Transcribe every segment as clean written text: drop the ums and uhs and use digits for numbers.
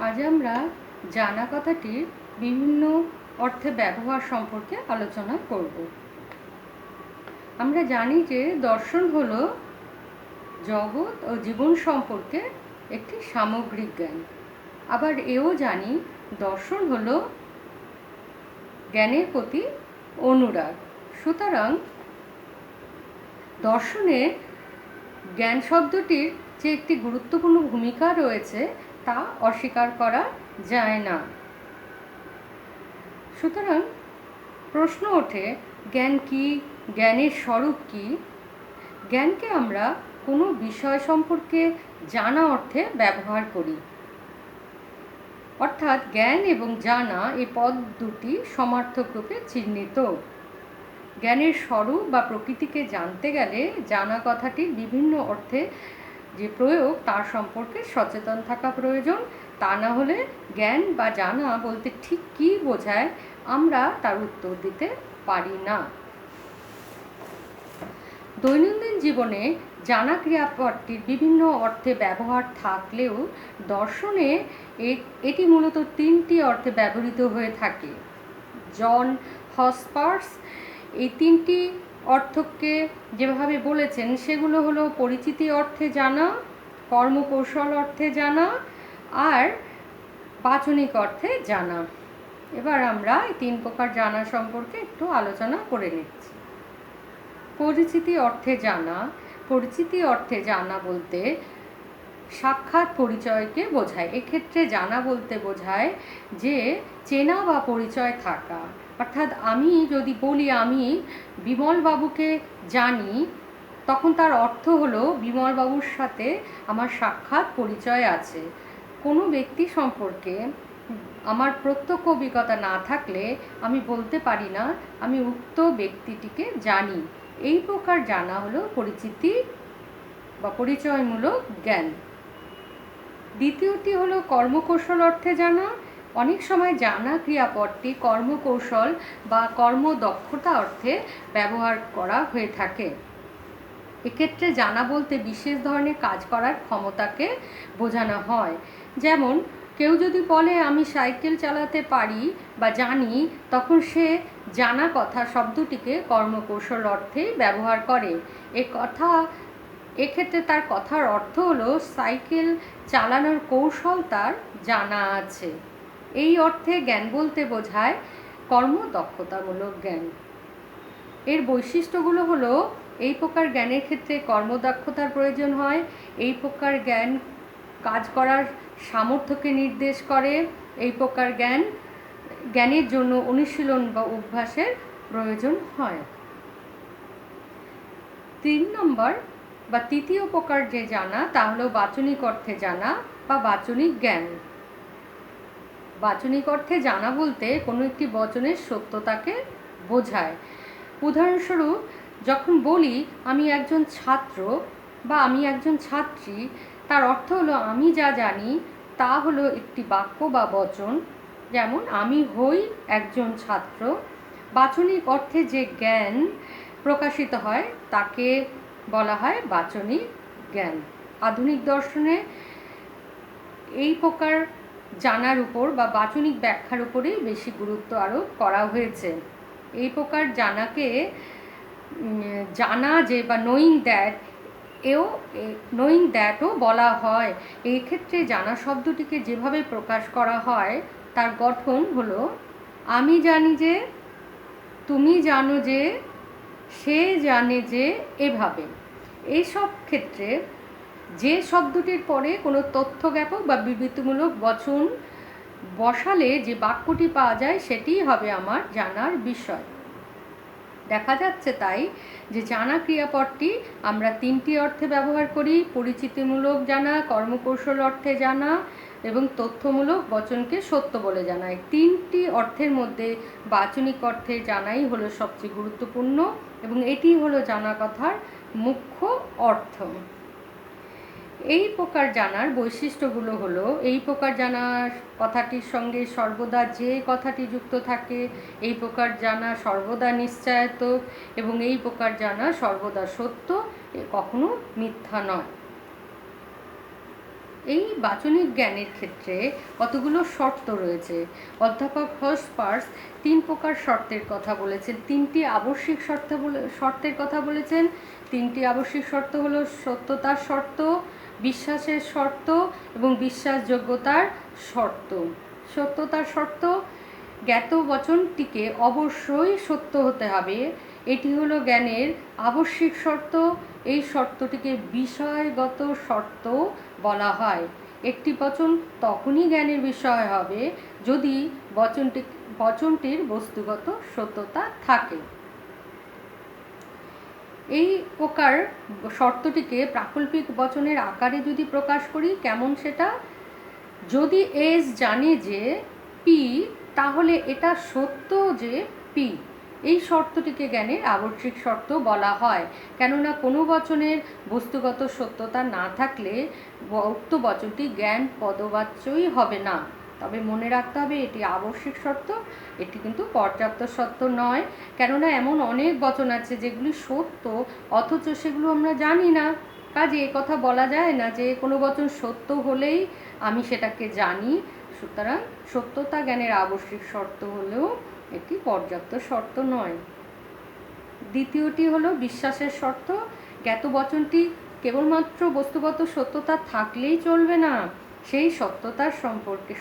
আজ আমরা জানা কথাটির বিভিন্ন অর্থে ব্যবহার সম্পর্কে আলোচনা করব। আমরা জানি যে দর্শন হলো জগৎ ও জীবন সম্পর্কে একটি সামগ্রিক জ্ঞান। আবার এও জানি দর্শন হলো জ্ঞানের প্রতি অনুরাগ। সুতরাং দর্শনে জ্ঞান শব্দটির যে একটি গুরুত্বপূর্ণ ভূমিকা রয়েছে তা অস্বীকার করা যায় না। সুতরাং প্রশ্ন ওঠে, জ্ঞান কি? জ্ঞানের স্বরূপ কি? জ্ঞানকে আমরা কোনো বিষয় সম্পর্কে জানা অর্থে ব্যবহার করি, অর্থাৎ জ্ঞান এবং জানা এই পদ দুটি সমার্থক রূপে চিহ্নিত। জ্ঞানের স্বরূপ বা প্রকৃতিকে জানতে গেলে জানা কথাটির বিভিন্ন অর্থে যে প্রয়োগ তার সম্পর্কে সচেতন থাকা প্রয়োজন। তা না হলে জ্ঞান বা জানা বলতে ঠিক কী বোঝায় আমরা তার উত্তর দিতে পারি না। দৈনন্দিন জীবনে জানা ক্রিয়াপদটির বিভিন্ন অর্থে ব্যবহার থাকলেও দর্শনে এটি মূলত তিনটি অর্থে ব্যবহৃত হয়ে থাকে। জন হসপার্স এই তিনটি অর্থকে যেভাবে বলেছেন সেগুলো হলো পরিচিতি অর্থে জানা, কর্মকৌশল অর্থে জানা আর বাচনিক অর্থে জানা। এবার আমরা এই তিন প্রকার জানা সম্পর্কে একটু আলোচনা করে নিচ্ছি। পরিচিতি অর্থে জানা। পরিচিতি অর্থে জানা বলতে সাক্ষাৎ পরিচয়কে বোঝায়। এক্ষেত্রে জানা বলতে বোঝায় যে চেনা বা পরিচয় থাকা। অর্থাৎ আমি যদি বলি আমি বিমলবাবুকে জানি, তখন তার অর্থ হলো বিমলবাবুর সাথে আমার সাক্ষাৎ পরিচয় আছে। কোনো ব্যক্তি সম্পর্কে আমার প্রত্যক্ষ অভিজ্ঞতা না থাকলে আমি বলতে পারি না আমি উক্ত ব্যক্তিটিকে জানি। এই প্রকার জানা হলো পরিচিতি বা পরিচয়মূলক জ্ঞান। দ্বিতীয়টি হলো কর্মকৌশল অর্থে জানা। অনেক সময় জানা ক্রিয়াপদটি কর্মকৌশল বা কর্মদক্ষতা অর্থে ব্যবহার করা হয়ে থাকে। এক্ষেত্রে জানা বলতে বিশেষ ধরনের কাজ করার ক্ষমতাকে বোঝানো হয়। যেমন কেউ যদি বলে আমি সাইকেল চালাতে পারি বা জানি, তখন সে জানা কথা শব্দটিকে কর্মকৌশল অর্থেই ব্যবহার করে। এক্ষেত্রে তার কথার অর্থ হলো সাইকেল চালানোর কৌশল তার জানা আছে। এই অর্থে জ্ঞান বলতে বোঝায় কর্মদক্ষতামূলক জ্ঞান। এর বৈশিষ্ট্যগুলো হলো এই প্রকার জ্ঞানের ক্ষেত্রে কর্মদক্ষতার প্রয়োজন হয়। এই প্রকার জ্ঞান কাজ করার সামর্থ্যকে নির্দেশ করে। এই প্রকার জ্ঞানের জন্য অনুশীলন বা অভ্যাসের প্রয়োজন হয়। 3 নম্বর বা তৃতীয় প্রকার যে জানা তা হলো বাচনিক অর্থে জানা বা বাচনিক জ্ঞান। বাচনিক অর্থে জানা বলতে কোনো একটি বচনের সত্যতাকে বোঝায়। উদাহরণস্বরূপ যখন বলি আমি একজন ছাত্র বা আমি একজন ছাত্রী, তার অর্থ হলো আমি যা জানি তা হলো একটি বাক্য বা বচন। যেমন আমি হই একজন ছাত্র। বাচনিক অর্থে যে জ্ঞান প্রকাশিত হয় তাকে বলা হয় বাচনিক জ্ঞান। আধুনিক দর্শনে এই প্রকার জানার উপর বা বাচনিক ব্যাখ্যার উপরেই বেশি গুরুত্ব আরোপ করা হয়েছে। এই প্রকার জানাকে জানা যে বা নোয়িং দ্যাটও বলা হয়। এই ক্ষেত্রে জানা শব্দটিকে যেভাবে প্রকাশ করা হয় তার গঠন হলো আমি জানি যে, তুমি জানো যে, সে জানে যে, এভাবে। এইসব ক্ষেত্রে যে শব্দটির পরে কোনো তথ্য জ্ঞাপক বা বিবৃতিমূলক বচন বসালে যে বাক্যটি পাওয়া যায় সেটিই হবে আমার জানার বিষয়। দেখা যাচ্ছে তাই যে জানা ক্রিয়াপদটি আমরা তিনটি অর্থে ব্যবহার করি: পরিচিতিমূলক জানা, কর্মকৌশল অর্থে জানা এবং তথ্যমূলক বচনকে সত্য বলে জানাই। তিনটি অর্থের মধ্যে বাচনিক অর্থে জানাই হলো সবচেয়ে গুরুত্বপূর্ণ এবং এটি হলো জানা কথার মুখ্য অর্থ। এই প্রকার জানার বৈশিষ্ট্যগুলো হলো এই প্রকার জানার কথাটির সঙ্গে সর্বদা যে কথাটি যুক্ত থাকে, এই প্রকার জানা সর্বদা নিশ্চয়ত এবং এই প্রকার জানা সর্বদা সত্য, কখনো মিথ্যা নয়। এই বাচনিক জ্ঞানের ক্ষেত্রে কতগুলো শর্ত রয়েছে। অধ্যাপক হোসপার্স 3 প্রকার শর্তের কথা বলেছেন, 3টি আবশ্যিক শর্তের কথা বলেছেন। 3টি আবশ্যিক শর্ত হলো সত্যতার শর্ত, বিশ্বাসের শর্ত এবং বিশ্বাসযোগ্যতার শর্ত। সত্যতার শর্ত, জ্ঞাত বচনটিকে অবশ্যই সত্য হতে হবে, এটি হলো জ্ঞানের আবশ্যিক শর্ত। এই শর্তটিকে বিষয়গত শর্ত বলা হয়। একটি বচন তখনই জ্ঞানের বিষয় হবে যদি বচনটির বস্তুগত সত্যতা থাকে। এই প্রকার শর্তটিকে প্রাকল্পিক বচনের আকারে যদি প্রকাশ করি, কেমন সেটা? যদি এস জানে যে পি, তাহলে এটা সত্য যে পি। এই শর্তটিকে জ্ঞানের আবশ্যিক শর্ত বলা হয়, কেননা কোনো বচনের বস্তুগত সত্যতা না থাকলে উক্ত বচনটি জ্ঞান পদবাচ্যই হবে না। তবে মনে রাখতে হবে এটি আবশ্যিক শর্ত, এটি কিন্তু পর্যাপ্ত শর্ত নয়, কেননা এমন অনেক বচন আছে যেগুলি সত্য অথচ সেগুলো আমরা জানি না। কাজে এ কথা বলা যায় না যে কোনো বচন সত্য হলেই আমি সেটাকে জানি। সুতরাং সত্যতা জ্ঞানের আবশ্যিক শর্ত হলেও এটি পর্যাপ্ত শর্ত নয়। দ্বিতীয়টি হলো বিশ্বাসের শর্ত। জ্ঞাত বচনটি কেবলমাত্র বস্তুগত সত্যতা থাকলেই চলবে না, সেই সত্যতার সম্পর্কে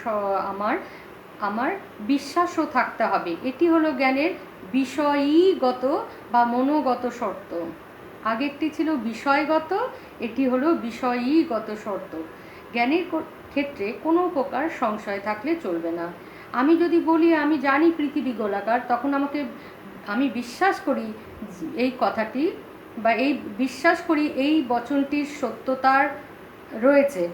আমার বিশ্বাসও থাকতে হবে। এটি হলো জ্ঞানের বিষয়ীগত বা মনোগত শর্ত। আগেরটি ছিল বিষয়গত, এটি হলো বিষয়ীগত শর্ত। জ্ঞানের ক্ষেত্রে কোনো প্রকার সংশয় থাকলে চলবে না। আমি যদি বলি আমি জানি পৃথিবী গোলাকার, তখন আমি বিশ্বাস করি এই কথাটি বা বিশ্বাস করি এই বচনটির সত্যতার রয়েছে।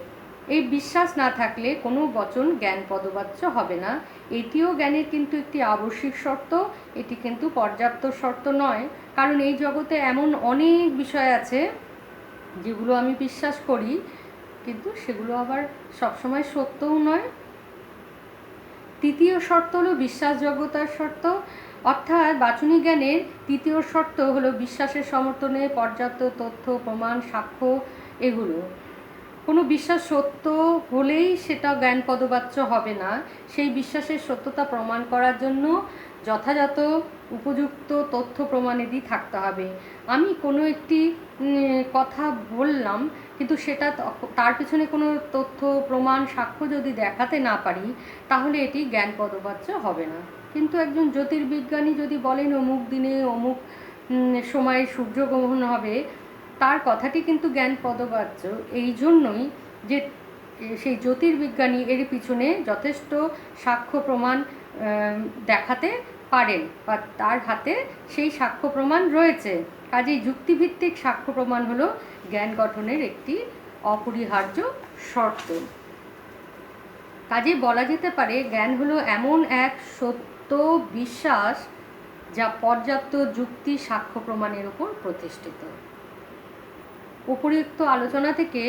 এই বিশ্বাস না থাকলে কোনো বচন জ্ঞান পদবাচ্য হবে না। এটিও জ্ঞানের কিন্তু একটি আবশ্যিক শর্ত, এটি কিন্তু পর্যাপ্ত শর্ত নয়, কারণ এই জগতে এমন অনেক বিষয় আছে যেগুলো আমি বিশ্বাস করি কিন্তু সেগুলো আবার সবসময় সত্যও নয়। তৃতীয় শর্ত হলো বিশ্বাসযোগ্যতার শর্ত, অর্থাৎ বাচনিক জ্ঞানের তৃতীয় শর্ত হলো বিশ্বাসের সমর্থনে পর্যাপ্ত তথ্য, প্রমাণ, সাক্ষ্য। এগুলো কোনো বিশ্বাস সত্য হলেই সেটা জ্ঞান পদবাচ্য হবে না, সেই বিশ্বাসের সত্যতা প্রমাণ করার জন্য যথাযথ উপযুক্ত তথ্য প্রমাণাদি থাকতে হবে। আমি কোনো একটি কথা বললাম কিন্তু সেটা তার পিছনে কোনো তথ্য, প্রমাণ, সাক্ষ্য যদি দেখাতে না পারি তাহলে এটি জ্ঞান পদবাচ্য হবে না। কিন্তু একজন জ্যোতির্বিজ্ঞানী যদি বলেন অমুক দিনে অমুক সময়ে সূর্যগ্রহণ হবে, তার কথাটি কিন্তু জ্ঞান পদবাচ্য এই জন্যই যে সেই জ্যোতির্বিজ্ঞানী এর পিছনে যথেষ্ট সাক্ষ্য প্রমাণ দেখাতে পারেন বা তার হাতে সেই সাক্ষ্য প্রমাণ রয়েছে। কাজেই যুক্তিভিত্তিক সাক্ষ্য প্রমাণ হলো জ্ঞান গঠনের একটি অপরিহার্য শর্ত। কাজেই বলা যেতে পারে জ্ঞান হলো এমন এক সত্য বিশ্বাস যা পর্যাপ্ত যুক্তি, সাক্ষ্য প্রমাণের উপর প্রতিষ্ঠিত। উপরিউক্ত আলোচনা থেকে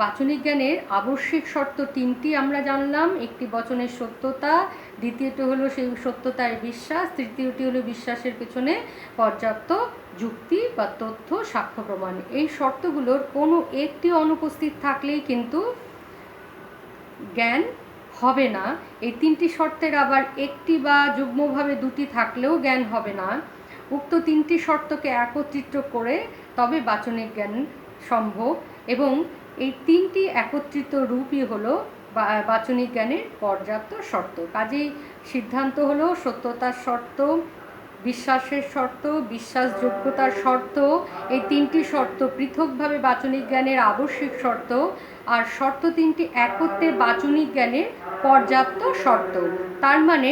বাচনিক জ্ঞানের আবশ্যিক শর্ত 3টি আমরা জানলাম। একটি বচনের সত্যতা, দ্বিতীয়টি হলো সেই সত্যতার বিশ্বাস, তৃতীয়টি হলো বিশ্বাসের পেছনে পর্যাপ্ত যুক্তি বা তথ্য, সাক্ষ্য প্রমাণ। এই শর্তগুলোর কোনো একটি অনুপস্থিত থাকলেই কিন্তু জ্ঞান হবে না। এই 3টি শর্তের আবার একটি বা যুগ্মভাবে 2টি থাকলেও জ্ঞান হবে না। উক্ত 3টি শর্তকে একত্রিত করে তবে বাচনিক জ্ঞান সম্ভব, এবং এই 3টি একত্রিত রূপই হলো বাচনিক জ্ঞানের পর্যাপ্ত শর্ত। কাজেই সিদ্ধান্ত হলো সত্যতার শর্ত, বিশ্বাসের শর্ত, বিশ্বাসযোগ্যতার শর্ত, এই 3টি শর্ত পৃথকভাবে বাচনিক জ্ঞানের আবশ্যিক শর্ত, আর শর্ত 3টি একত্রে বাচনিক জ্ঞানের পর্যাপ্ত শর্ত। তার মানে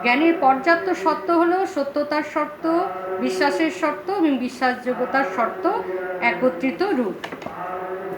জ্ঞানের পর্যাপ্ত শর্ত হলো সত্যতার শর্ত, বিশ্বাসের শর্ত এবং বিশ্বাসযোগ্যতার শর্ত একত্রিত রূপ।